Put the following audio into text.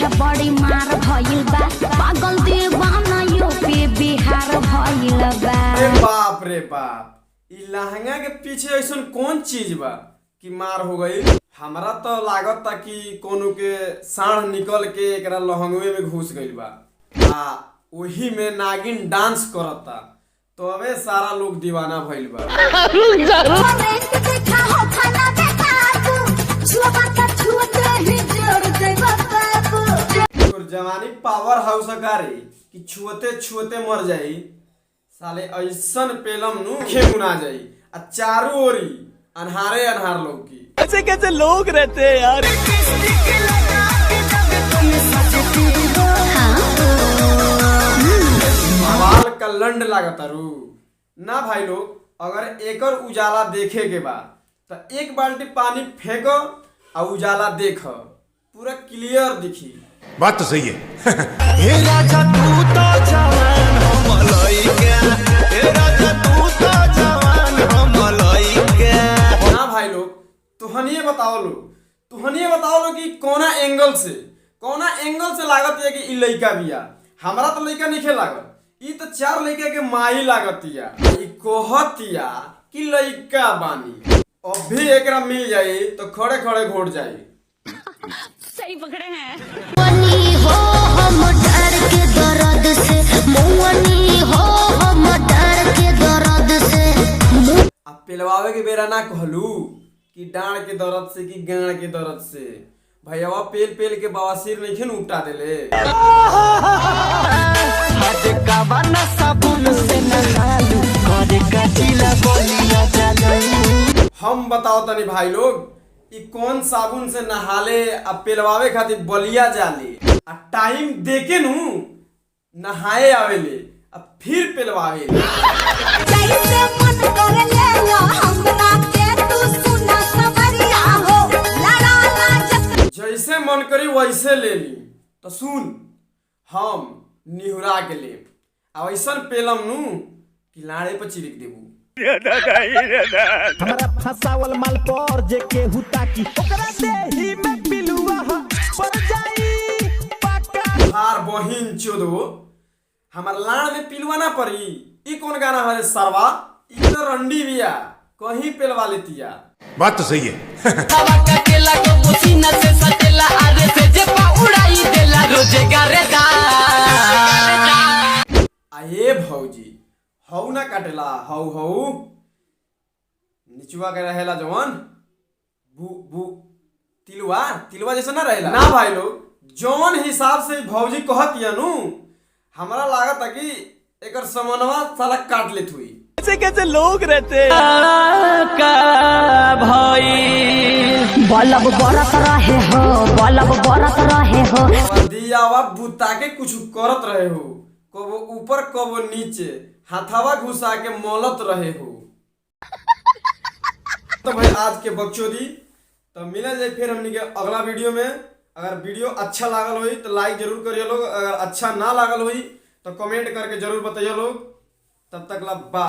पीछे बड़ी मार भइल बा, पागल दीवाना यूपी बिहार भइल बा। अरे बाप रे बाप, ई लहंगा के पीछे ऐसा कौन चीज बा कि मार हो गई? हमरा तो लागत था कि कोनो के साढ़ निकल के एकरा लहंगवे में घुस गइल बा आ वही में नागिन डांस करता, तो अबे सारा लोग दीवाना भइल बा। जवानी पावर हाउस कारी कि छुअते छुअते मर जाई, साले ऐसन पेलम नु खेमुना जाई आ चारों ओरी अनहारे अनहार लोग की। ऐसे कैसे लोग रहते हैं यार। बाल का लंड लागता रू ना भाई लोग। अगर एकर उजाला देखे के बा तो एक बाल्टी पानी फेंको और उजाला देख, पूरा क्लियर दिखी। बात तो सही है। हे राजा तू तो जवान हम लइका, हे राजा तू तो जवान हम लइका। ना भाई लोग, तुहनिए बताओ लो कि कौना एंगल से लागत है कि ई लइका बिया। हमरा तो लइका नहीं लागत, ई तो चार लइका के माई लागतिया। ई कहतिया कि लइका बानी, अब भी एकरा मिल जाई तो खड़े खड़े घोट जाई। सही पकड़े हैं। मुअनी हो हम डर के दर्द से, मुअनी हो हम डर के दर्द से। अब पेलवावे के बेरा ना कहलू कि डांड के दर्द से कि गांड के दर्द से। भैया पेल पेल के बवासीर नहीं खेन उठा देले। हम बताओ तनी भाई लोग, ई कौन साबुन से नहाले आ पेलवावे खातिर बलिया जाले आ टाइम देके नु नहाए आवेले आ फिर पेलवावे। जैसे मन कर ले लो हमरा के तू सुना सवरिया हो, लड़ा ला जैसे मन करी वैसे ले ली। तो सुन, हम निहुरा के ले आ वैसन पेलम नु कि लाड़े पर चिरिक देबू। हमरा फसावल माल पर जे केहू ताकी ओकरा देही में पिलुआ पर जाई पक्का। हार बहिन चोदो, हमार लाड़ में पिलवा ना पड़ी। ई कौन गाना है सरवा? ई तो रंडी बिया, कहीं पेलवा लेतिया। बात तो सही है। हवा का केला को पसीना से सटेला, आरे से जे पा उड़ाई देला रोजे गरेदा। आए भौजी, हऊ ना काटेला, हऊ निचुआ के रहेला जवन बू बू तिलवा जैसा ना रहेला ना भाई लोग। जौन हिसाब से भौजी कहतिया नु, हमरा लागत है कि एकर समनवा साला काट लेत हुई। ऐसे कैसे लोग रहते हैं। का भाई बलब बरत रहे हो, बलब बरत रहे हो। दियावा बुता के कुछ करत रहे हो, कबो ऊपर कबो नीचे हाथावा घुसा के मौलत रहे हो। तो भाई आज के बकचोदी तो मिला जाए फिर हमनी के अगला वीडियो में। अगर वीडियो अच्छा लागल हुई तो लाइक जरूर करिए लोग, अगर अच्छा ना लागल हुई तो कमेंट करके जरूर बताइए लोग। तब तक ला बाय।